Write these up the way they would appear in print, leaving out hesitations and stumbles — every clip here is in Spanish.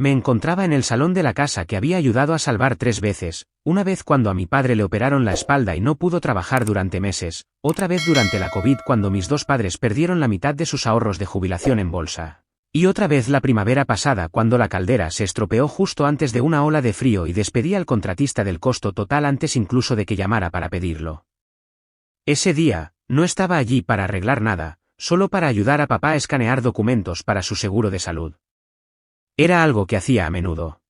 Me encontraba en el salón de la casa que había ayudado a salvar 3 veces, una vez cuando a mi padre le operaron la espalda y no pudo trabajar durante meses, otra vez durante la COVID cuando mis 2 padres perdieron la mitad de sus ahorros de jubilación en bolsa. Y otra vez la primavera pasada cuando la caldera se estropeó justo antes de una ola de frío y despedí al contratista del costo total antes incluso de que llamara para pedirlo. Ese día, no estaba allí para arreglar nada, solo para ayudar a papá a escanear documentos para su seguro de salud. Era algo que hacía a menudo.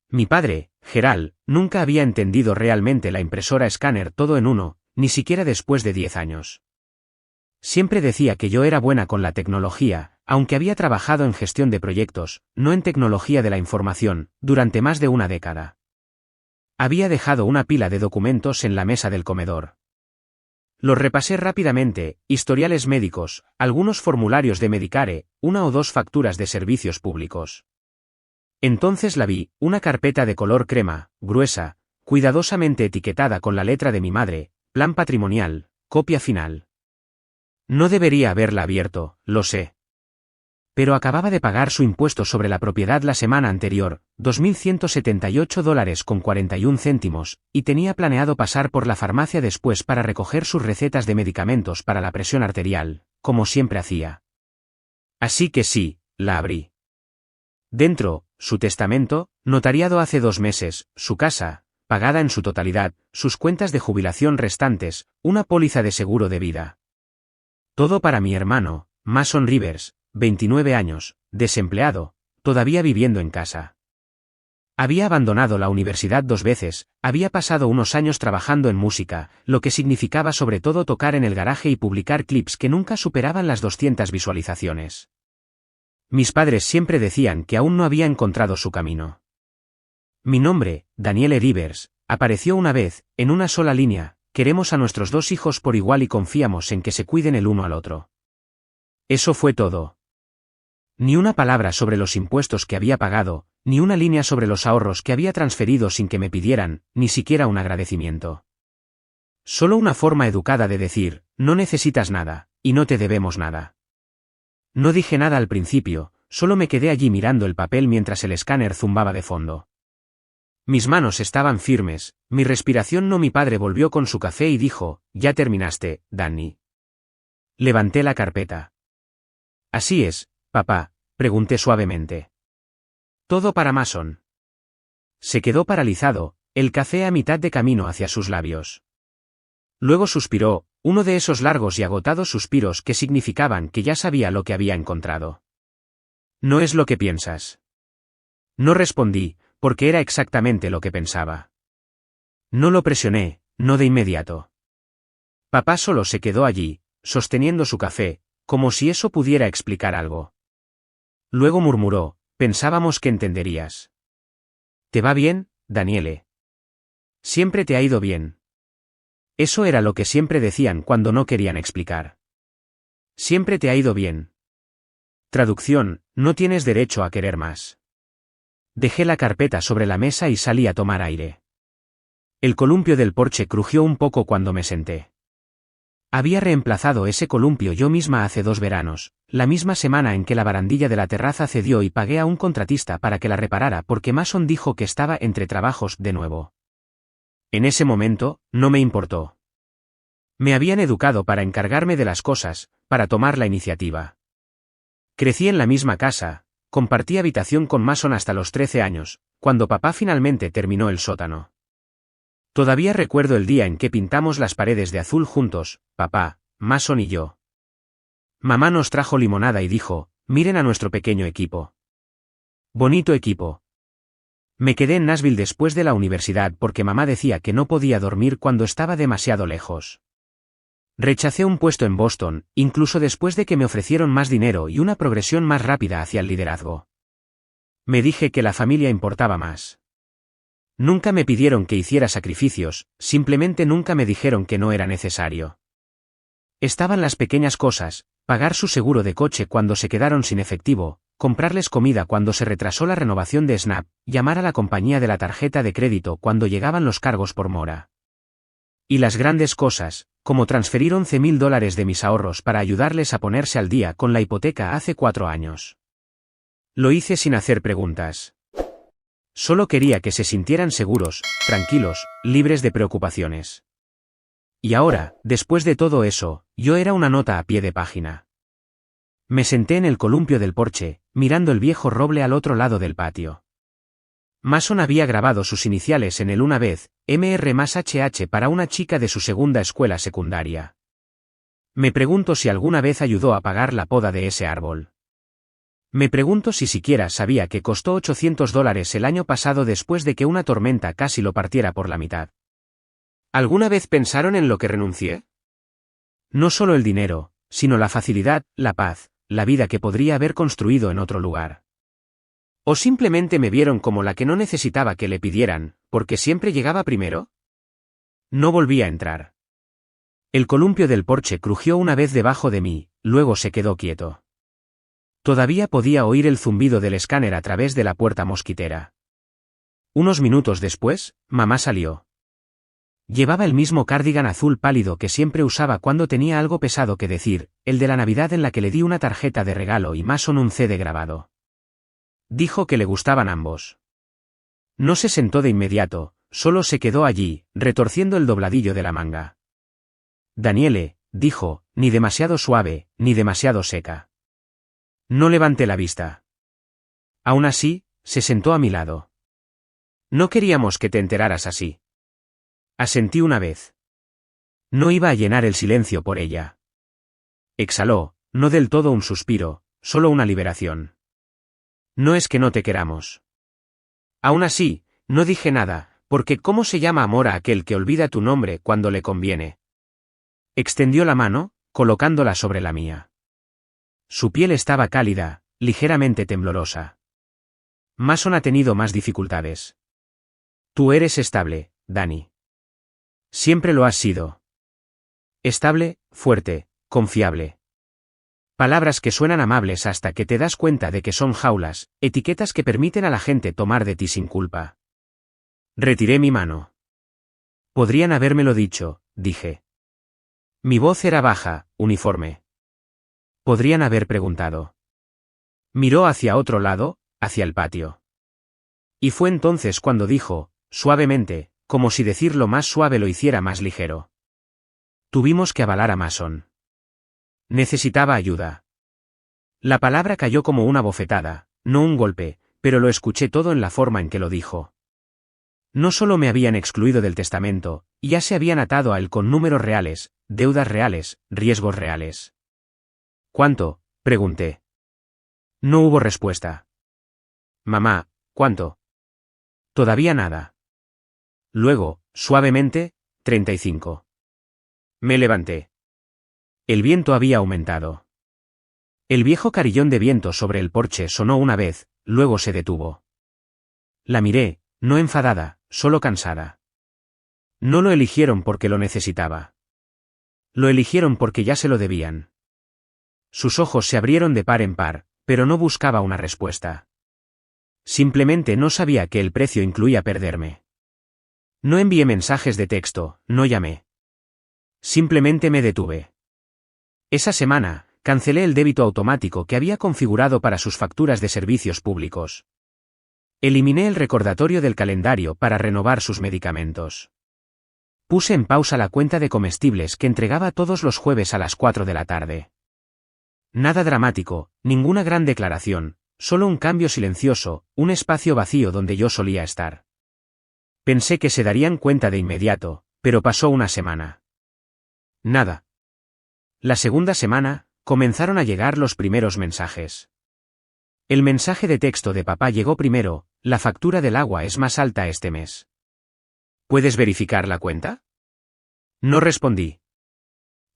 Mi padre, Gerald, nunca había entendido realmente la impresora escáner todo en uno, ni siquiera después de 10 años. Siempre decía que yo era buena con la tecnología, aunque había trabajado en gestión de proyectos, no en tecnología de la información, durante más de una década. Había dejado una pila de documentos en la mesa del comedor. Los repasé rápidamente, historiales médicos, algunos formularios de Medicare, 1 o 2 facturas de servicios públicos. Entonces la vi, una carpeta de color crema, gruesa, cuidadosamente etiquetada con la letra de mi madre, plan patrimonial, copia final. No debería haberla abierto, lo sé. Pero acababa de pagar su impuesto sobre la propiedad la semana anterior, $2.178,41, y tenía planeado pasar por la farmacia después para recoger sus recetas de medicamentos para la presión arterial, como siempre hacía. Así que sí, la abrí. Dentro, su testamento, notariado hace 2 meses, su casa, pagada en su totalidad, sus cuentas de jubilación restantes, una póliza de seguro de vida. Todo para mi hermano, Mason Rivers, 29 años, desempleado, todavía viviendo en casa. Había abandonado la universidad 2 veces, había pasado unos años trabajando en música, lo que significaba sobre todo tocar en el garaje y publicar clips que nunca superaban las 200 visualizaciones. Mis padres siempre decían que aún no había encontrado su camino. Mi nombre, Danielle Rivers, apareció una vez, en una sola línea: queremos a nuestros 2 hijos por igual y confiamos en que se cuiden el uno al otro. Eso fue todo. Ni una palabra sobre los impuestos que había pagado, ni una línea sobre los ahorros que había transferido sin que me pidieran, ni siquiera un agradecimiento. Solo una forma educada de decir, no necesitas nada, y no te debemos nada. No dije nada al principio, solo me quedé allí mirando el papel mientras el escáner zumbaba de fondo. Mis manos estaban firmes, mi respiración no. Mi padre volvió con su café y dijo, «Ya terminaste, Danny». Levanté la carpeta. «Así es, papá», pregunté suavemente. «Todo para Mason». Se quedó paralizado, el café a mitad de camino hacia sus labios. Luego suspiró, uno de esos largos y agotados suspiros que significaban que ya sabía lo que había encontrado. «No es lo que piensas». No respondí, porque era exactamente lo que pensaba. No lo presioné, no de inmediato. Papá solo se quedó allí, sosteniendo su café, como si eso pudiera explicar algo. Luego murmuró, «Pensábamos que entenderías». «¿Te va bien, Danielle?» «Siempre te ha ido bien». Eso era lo que siempre decían cuando no querían explicar. «Siempre te ha ido bien». Traducción, no tienes derecho a querer más. Dejé la carpeta sobre la mesa y salí a tomar aire. El columpio del porche crujió un poco cuando me senté. Había reemplazado ese columpio yo misma hace 2 veranos, la misma semana en que la barandilla de la terraza cedió y pagué a un contratista para que la reparara porque Mason dijo que estaba entre trabajos de nuevo. En ese momento, no me importó. Me habían educado para encargarme de las cosas, para tomar la iniciativa. Crecí en la misma casa, compartí habitación con Mason hasta los 13 años, cuando papá finalmente terminó el sótano. Todavía recuerdo el día en que pintamos las paredes de azul juntos, papá, Mason y yo. Mamá nos trajo limonada y dijo, «Miren a nuestro pequeño equipo». Bonito equipo. Me quedé en Nashville después de la universidad porque mamá decía que no podía dormir cuando estaba demasiado lejos. Rechacé un puesto en Boston, incluso después de que me ofrecieron más dinero y una progresión más rápida hacia el liderazgo. Me dije que la familia importaba más. Nunca me pidieron que hiciera sacrificios, simplemente nunca me dijeron que no era necesario. Estaban las pequeñas cosas, pagar su seguro de coche cuando se quedaron sin efectivo, comprarles comida cuando se retrasó la renovación de Snap, llamar a la compañía de la tarjeta de crédito cuando llegaban los cargos por mora. Y las grandes cosas, como transferir $11,000 de mis ahorros para ayudarles a ponerse al día con la hipoteca hace 4 años. Lo hice sin hacer preguntas. Solo quería que se sintieran seguros, tranquilos, libres de preocupaciones. Y ahora, después de todo eso, yo era una nota a pie de página. Me senté en el columpio del porche, mirando el viejo roble al otro lado del patio. Mason había grabado sus iniciales en él una vez, Mr+HH, para una chica de su segunda escuela secundaria. Me pregunto si alguna vez ayudó a pagar la poda de ese árbol. Me pregunto si siquiera sabía que costó $800 el año pasado después de que una tormenta casi lo partiera por la mitad. ¿Alguna vez pensaron en lo que renuncié? No solo el dinero, sino la facilidad, la paz, la vida que podría haber construido en otro lugar. ¿O simplemente me vieron como la que no necesitaba que le pidieran, porque siempre llegaba primero? No volví a entrar. El columpio del porche crujió una vez debajo de mí, luego se quedó quieto. Todavía podía oír el zumbido del escáner a través de la puerta mosquitera. Unos minutos después, mamá salió. Llevaba el mismo cardigan azul pálido que siempre usaba cuando tenía algo pesado que decir, el de la Navidad en la que le di una tarjeta de regalo y Mason un CD grabado. Dijo que le gustaban ambos. No se sentó de inmediato, solo se quedó allí, retorciendo el dobladillo de la manga. Daniele, dijo, ni demasiado suave, ni demasiado seca. No levanté la vista. Aún así, se sentó a mi lado. No queríamos que te enteraras así. Asentí una vez. No iba a llenar el silencio por ella. Exhaló, no del todo un suspiro, solo una liberación. No es que no te queramos. Aún así, no dije nada, porque ¿cómo se llama amor a aquel que olvida tu nombre cuando le conviene? Extendió la mano, colocándola sobre la mía. Su piel estaba cálida, ligeramente temblorosa. Mason ha tenido más dificultades. Tú eres estable, Dani. Siempre lo has sido. Estable, fuerte, confiable. Palabras que suenan amables hasta que te das cuenta de que son jaulas, etiquetas que permiten a la gente tomar de ti sin culpa. Retiré mi mano. Podrían habérmelo dicho, dije. Mi voz era baja, uniforme. Podrían haber preguntado. Miró hacia otro lado, hacia el patio. Y fue entonces cuando dijo, suavemente, como si decirlo más suave lo hiciera más ligero. Tuvimos que avalar a Mason. Necesitaba ayuda. La palabra cayó como una bofetada, no un golpe, pero lo escuché todo en la forma en que lo dijo. No solo me habían excluido del testamento, ya se habían atado a él con números reales, deudas reales, riesgos reales. ¿Cuánto?, pregunté. No hubo respuesta. Mamá, ¿cuánto? Todavía nada. Luego, suavemente, 35. Me levanté. El viento había aumentado. El viejo carillón de viento sobre el porche sonó una vez, luego se detuvo. La miré, no enfadada, solo cansada. No lo eligieron porque lo necesitaba. Lo eligieron porque ya se lo debían. Sus ojos se abrieron de par en par, pero no buscaba una respuesta. Simplemente no sabía que el precio incluía perderme. No envié mensajes de texto, no llamé. Simplemente me detuve. Esa semana, cancelé el débito automático que había configurado para sus facturas de servicios públicos. Eliminé el recordatorio del calendario para renovar sus medicamentos. Puse en pausa la cuenta de comestibles que entregaba todos los jueves a las 4 de la tarde. Nada dramático, ninguna gran declaración, solo un cambio silencioso, un espacio vacío donde yo solía estar. Pensé que se darían cuenta de inmediato, pero pasó una semana. Nada. La segunda semana, comenzaron a llegar los primeros mensajes. El mensaje de texto de papá llegó primero, la factura del agua es más alta este mes. ¿Puedes verificar la cuenta? No respondí.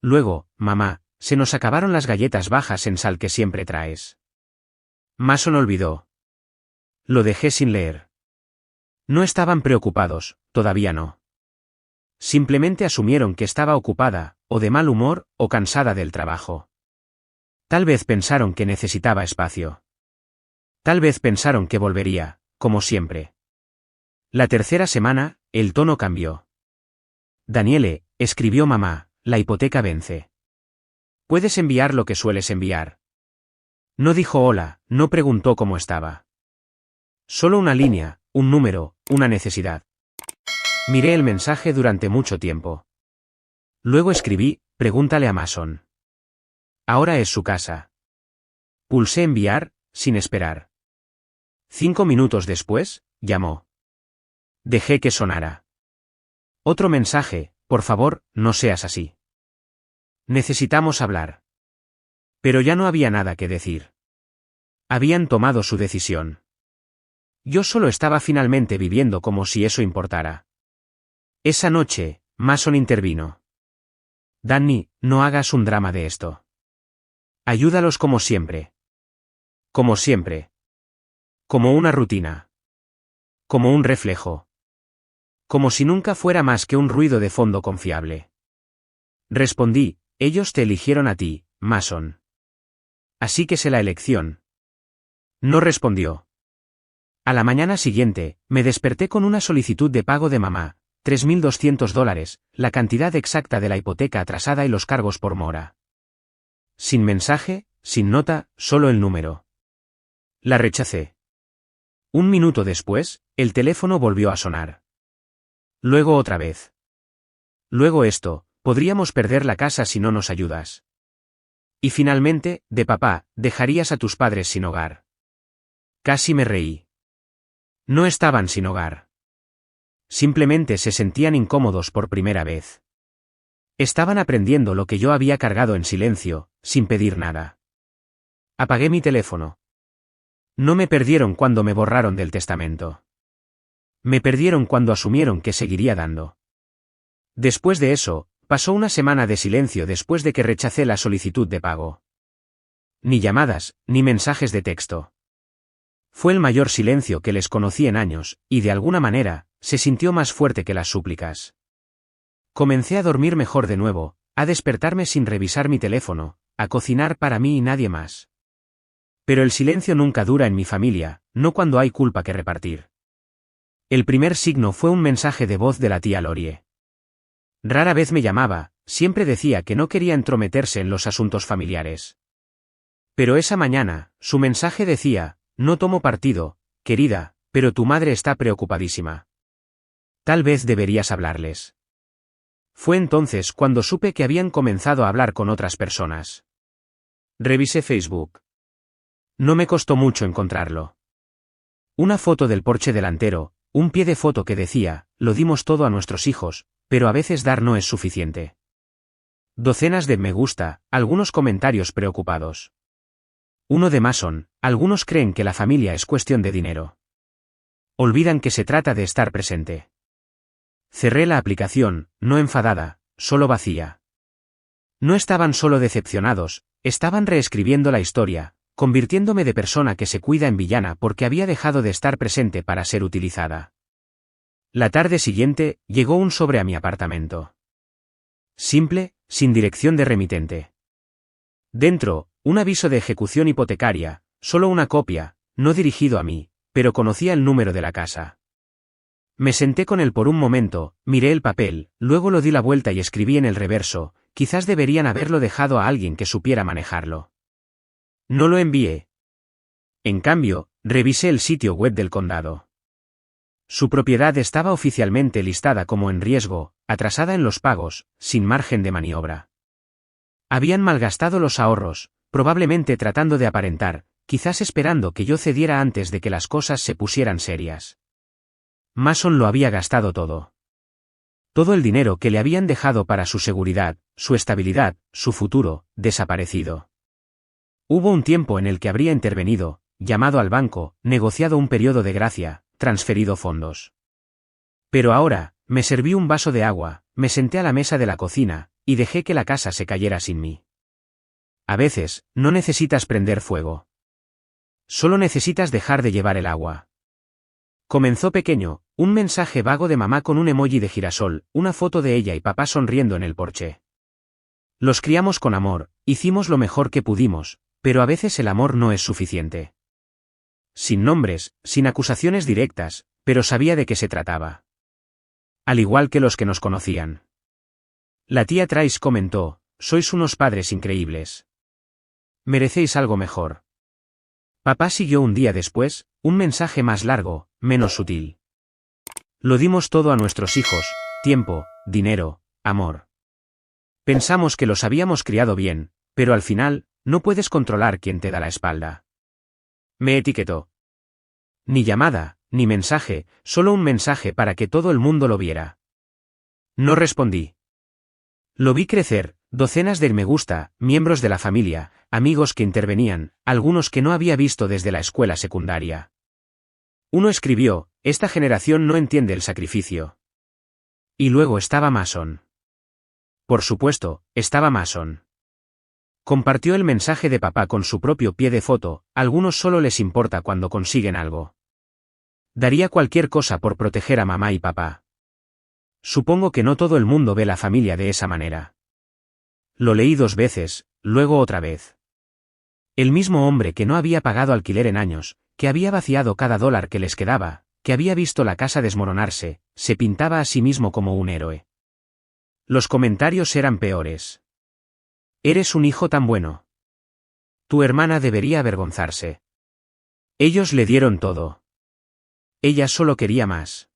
Luego, mamá, se nos acabaron las galletas bajas en sal que siempre traes. Mason olvidó. Lo dejé sin leer. No estaban preocupados, todavía no. Simplemente asumieron que estaba ocupada, o de mal humor, o cansada del trabajo. Tal vez pensaron que necesitaba espacio. Tal vez pensaron que volvería, como siempre. La tercera semana, el tono cambió. Daniele, escribió mamá, la hipoteca vence. ¿Puedes enviar lo que sueles enviar? No dijo hola, no preguntó cómo estaba. Solo una línea, un número, una necesidad. Miré el mensaje durante mucho tiempo. Luego escribí, pregúntale a Mason. Ahora es su casa. Pulsé enviar, sin esperar. 5 minutos después, llamó. Dejé que sonara. Otro mensaje, por favor, no seas así. Necesitamos hablar. Pero ya no había nada que decir. Habían tomado su decisión. Yo solo estaba finalmente viviendo como si eso importara. Esa noche, Mason intervino. Danny, no hagas un drama de esto. Ayúdalos como siempre. Como siempre. Como una rutina. Como un reflejo. Como si nunca fuera más que un ruido de fondo confiable. Respondí, ellos te eligieron a ti, Mason. Así que sé la elección. No respondió. A la mañana siguiente, me desperté con una solicitud de pago de mamá, $3.200, la cantidad exacta de la hipoteca atrasada y los cargos por mora. Sin mensaje, sin nota, solo el número. La rechacé. 1 minuto después, el teléfono volvió a sonar. Luego otra vez. Luego esto, podríamos perder la casa si no nos ayudas. Y finalmente, de papá, dejarías a tus padres sin hogar. Casi me reí. No estaban sin hogar. Simplemente se sentían incómodos por primera vez. Estaban aprendiendo lo que yo había cargado en silencio, sin pedir nada. Apagué mi teléfono. No me perdieron cuando me borraron del testamento. Me perdieron cuando asumieron que seguiría dando. Después de eso, pasó una semana de silencio después de que rechacé la solicitud de pago. Ni llamadas, ni mensajes de texto. Fue el mayor silencio que les conocí en años, y de alguna manera, se sintió más fuerte que las súplicas. Comencé a dormir mejor de nuevo, a despertarme sin revisar mi teléfono, a cocinar para mí y nadie más. Pero el silencio nunca dura en mi familia, no cuando hay culpa que repartir. El primer signo fue un mensaje de voz de la tía Lorie. Rara vez me llamaba, siempre decía que no quería entrometerse en los asuntos familiares. Pero esa mañana, su mensaje decía, no tomo partido, querida, pero tu madre está preocupadísima. Tal vez deberías hablarles. Fue entonces cuando supe que habían comenzado a hablar con otras personas. Revisé Facebook. No me costó mucho encontrarlo. Una foto del porche delantero, un pie de foto que decía, lo dimos todo a nuestros hijos, pero a veces dar no es suficiente. Docenas de me gusta, algunos comentarios preocupados. Uno de Mason, algunos creen que la familia es cuestión de dinero. Olvidan que se trata de estar presente. Cerré la aplicación, no enfadada, solo vacía. No estaban solo decepcionados, estaban reescribiendo la historia, convirtiéndome de persona que se cuida en villana porque había dejado de estar presente para ser utilizada. La tarde siguiente, llegó un sobre a mi apartamento. Simple, sin dirección de remitente. Dentro, un aviso de ejecución hipotecaria, solo una copia, no dirigido a mí, pero conocía el número de la casa. Me senté con él por un momento, miré el papel, luego lo di la vuelta y escribí en el reverso, quizás deberían haberlo dejado a alguien que supiera manejarlo. No lo envié. En cambio, revisé el sitio web del condado. Su propiedad estaba oficialmente listada como en riesgo, atrasada en los pagos, sin margen de maniobra. Habían malgastado los ahorros, probablemente tratando de aparentar, quizás esperando que yo cediera antes de que las cosas se pusieran serias. Mason lo había gastado todo. Todo el dinero que le habían dejado para su seguridad, su estabilidad, su futuro, desaparecido. Hubo un tiempo en el que habría intervenido, llamado al banco, negociado un periodo de gracia, transferido fondos. Pero ahora, me serví un vaso de agua, me senté a la mesa de la cocina, y dejé que la casa se cayera sin mí. A veces, no necesitas prender fuego. Solo necesitas dejar de llevar el agua. Comenzó pequeño, un mensaje vago de mamá con un emoji de girasol, una foto de ella y papá sonriendo en el porche. Los criamos con amor, hicimos lo mejor que pudimos, pero a veces el amor no es suficiente. Sin nombres, sin acusaciones directas, pero sabía de qué se trataba. Al igual que los que nos conocían. La tía Trace comentó, sois unos padres increíbles. Merecéis algo mejor. Papá siguió un día después, un mensaje más largo, menos sutil. Lo dimos todo a nuestros hijos, tiempo, dinero, amor. Pensamos que los habíamos criado bien, pero al final, no puedes controlar quién te da la espalda. Me etiquetó. Ni llamada, ni mensaje, solo un mensaje para que todo el mundo lo viera. No respondí. Lo vi crecer, docenas de me gusta, miembros de la familia, amigos que intervenían, algunos que no había visto desde la escuela secundaria. Uno escribió, esta generación no entiende el sacrificio. Y luego estaba Mason. Por supuesto, estaba Mason. Compartió el mensaje de papá con su propio pie de foto, a algunos solo les importa cuando consiguen algo. Daría cualquier cosa por proteger a mamá y papá. Supongo que no todo el mundo ve la familia de esa manera. Lo leí 2 veces, luego otra vez. El mismo hombre que no había pagado alquiler en años, que había vaciado cada dólar que les quedaba, que había visto la casa desmoronarse, se pintaba a sí mismo como un héroe. Los comentarios eran peores. Eres un hijo tan bueno. Tu hermana debería avergonzarse. Ellos le dieron todo. Ella solo quería más.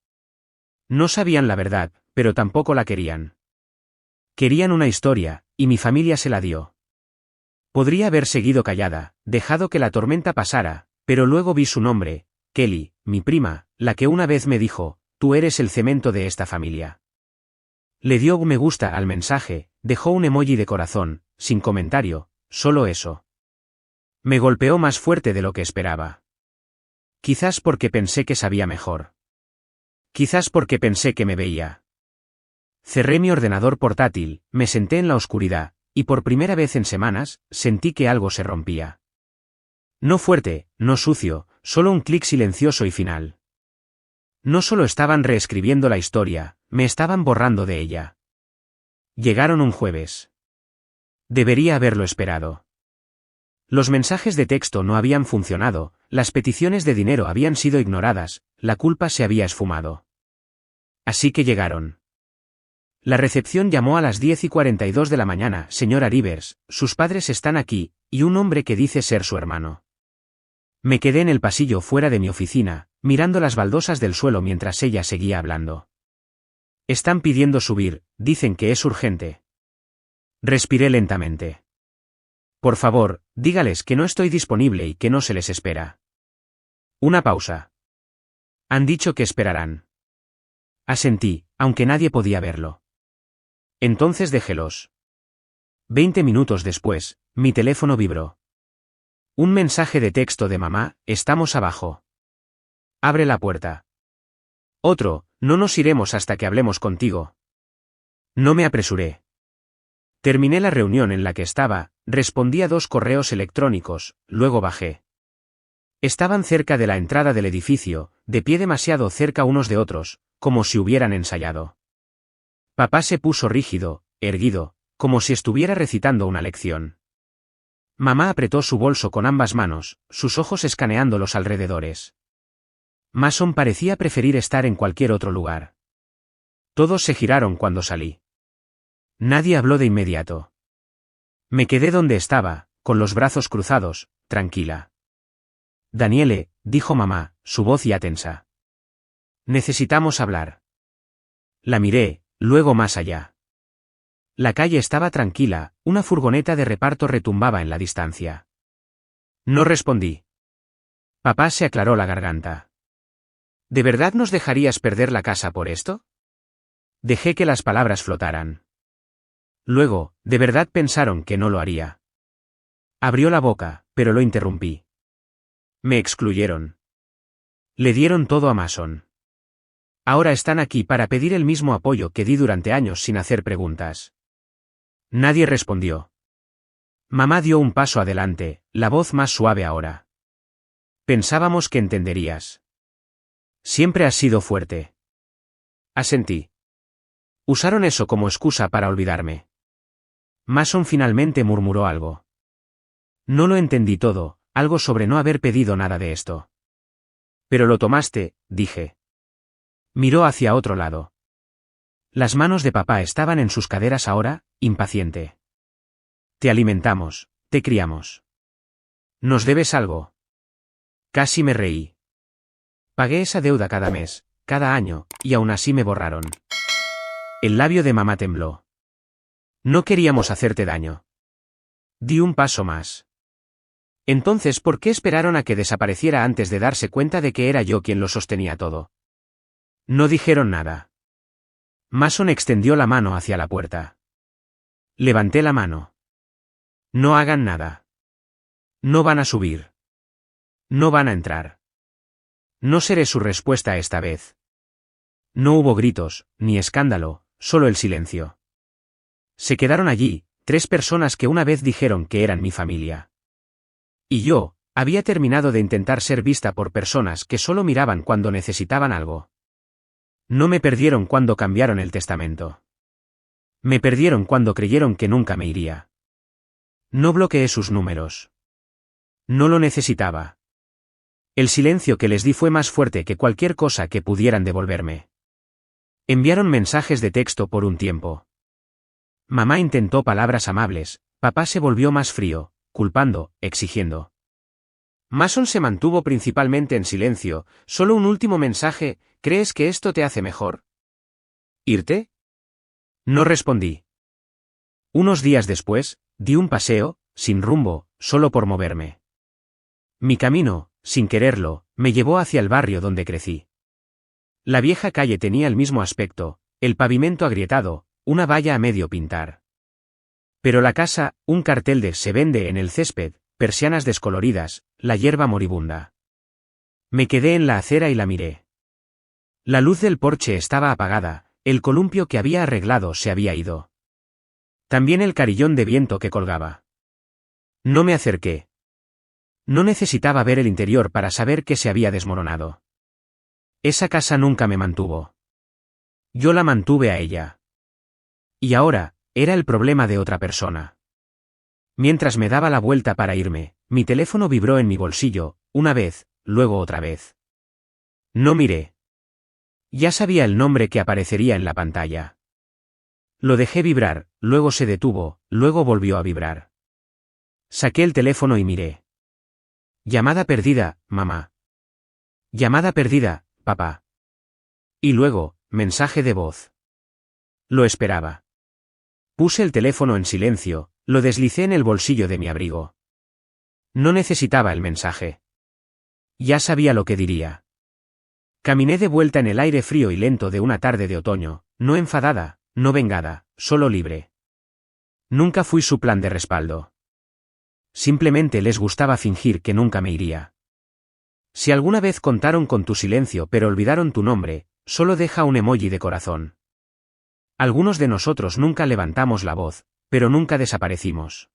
No sabían la verdad, pero tampoco la querían. Querían una historia, y mi familia se la dio. Podría haber seguido callada, dejado que la tormenta pasara, pero luego vi su nombre, Kelly, mi prima, la que una vez me dijo, tú eres el cemento de esta familia. Le dio me gusta al mensaje, dejó un emoji de corazón, sin comentario, solo eso. Me golpeó más fuerte de lo que esperaba. Quizás porque pensé que sabía mejor. Quizás porque pensé que me veía. Cerré mi ordenador portátil, me senté en la oscuridad, y por primera vez en semanas, sentí que algo se rompía. No fuerte, no sucio, solo un clic silencioso y final. No solo estaban reescribiendo la historia, me estaban borrando de ella. Llegaron un jueves. Debería haberlo esperado. Los mensajes de texto no habían funcionado, las peticiones de dinero habían sido ignoradas, la culpa se había esfumado. Así que llegaron. La recepción llamó a las 10:42 de la mañana, señora Rivers, sus padres están aquí, y un hombre que dice ser su hermano. Me quedé en el pasillo fuera de mi oficina, mirando las baldosas del suelo mientras ella seguía hablando. Están pidiendo subir, dicen que es urgente. Respiré lentamente. Por favor, dígales que no estoy disponible y que no se les espera. Una pausa. Han dicho que esperarán. Asentí, aunque nadie podía verlo. Entonces déjelos. 20 minutos después, mi teléfono vibró. Un mensaje de texto de mamá, estamos abajo. Abre la puerta. Otro, no nos iremos hasta que hablemos contigo. No me apresuré. Terminé la reunión en la que estaba, respondí a 2 correos electrónicos, luego bajé. Estaban cerca de la entrada del edificio, de pie demasiado cerca unos de otros, como si hubieran ensayado. Papá se puso rígido, erguido, como si estuviera recitando una lección. Mamá apretó su bolso con ambas manos, sus ojos escaneando los alrededores. Mason parecía preferir estar en cualquier otro lugar. Todos se giraron cuando salí. Nadie habló de inmediato. Me quedé donde estaba, con los brazos cruzados, tranquila. Daniele, dijo mamá, su voz ya tensa. Necesitamos hablar. La miré, luego más allá. La calle estaba tranquila, una furgoneta de reparto retumbaba en la distancia. No respondí. Papá se aclaró la garganta. ¿De verdad nos dejarías perder la casa por esto? Dejé que las palabras flotaran. Luego, de verdad pensaron que no lo haría. Abrió la boca, pero lo interrumpí. Me excluyeron. Le dieron todo a Mason. Ahora están aquí para pedir el mismo apoyo que di durante años sin hacer preguntas. Nadie respondió. Mamá dio un paso adelante, la voz más suave ahora. Pensábamos que entenderías. Siempre has sido fuerte. Asentí. Usaron eso como excusa para olvidarme. Mason finalmente murmuró algo. No lo entendí todo, algo sobre no haber pedido nada de esto. Pero lo tomaste, dije. Miró hacia otro lado. Las manos de papá estaban en sus caderas ahora, impaciente. Te alimentamos, te criamos. ¿Nos debes algo? Casi me reí. Pagué esa deuda cada mes, cada año, y aún así me borraron. El labio de mamá tembló. No queríamos hacerte daño. Di un paso más. Entonces, ¿por qué esperaron a que desapareciera antes de darse cuenta de que era yo quien lo sostenía todo? No dijeron nada. Mason extendió la mano hacia la puerta. Levanté la mano. No hagan nada. No van a subir. No van a entrar. No seré su respuesta esta vez. No hubo gritos, ni escándalo, solo el silencio. Se quedaron allí, 3 personas que una vez dijeron que eran mi familia. Y yo, había terminado de intentar ser vista por personas que solo miraban cuando necesitaban algo. No me perdieron cuando cambiaron el testamento. Me perdieron cuando creyeron que nunca me iría. No bloqueé sus números. No lo necesitaba. El silencio que les di fue más fuerte que cualquier cosa que pudieran devolverme. Enviaron mensajes de texto por un tiempo. Mamá intentó palabras amables, papá se volvió más frío, culpando, exigiendo. Mason se mantuvo principalmente en silencio, solo un último mensaje: ¿crees que esto te hace mejor? ¿Irte? No respondí. Unos días después, di un paseo, sin rumbo, solo por moverme. Mi camino, sin quererlo, me llevó hacia el barrio donde crecí. La vieja calle tenía el mismo aspecto, el pavimento agrietado, una valla a medio pintar. Pero la casa, un cartel de "se vende" en el césped, persianas descoloridas, la hierba moribunda. Me quedé en la acera y la miré. La luz del porche estaba apagada, el columpio que había arreglado se había ido. También el carillón de viento que colgaba. No me acerqué. No necesitaba ver el interior para saber que se había desmoronado. Esa casa nunca me mantuvo. Yo la mantuve a ella. Y ahora, era el problema de otra persona. Mientras me daba la vuelta para irme, mi teléfono vibró en mi bolsillo, una vez, luego otra vez. No miré. Ya sabía el nombre que aparecería en la pantalla. Lo dejé vibrar, luego se detuvo, luego volvió a vibrar. Saqué el teléfono y miré. Llamada perdida, mamá. Llamada perdida, papá. Y luego, mensaje de voz. Lo esperaba. Puse el teléfono en silencio, lo deslicé en el bolsillo de mi abrigo. No necesitaba el mensaje. Ya sabía lo que diría. Caminé de vuelta en el aire frío y lento de una tarde de otoño, no enfadada, no vengada, solo libre. Nunca fui su plan de respaldo. Simplemente les gustaba fingir que nunca me iría. Si alguna vez contaron con tu silencio pero olvidaron tu nombre, solo deja un emoji de corazón. Algunos de nosotros nunca levantamos la voz, pero nunca desaparecimos.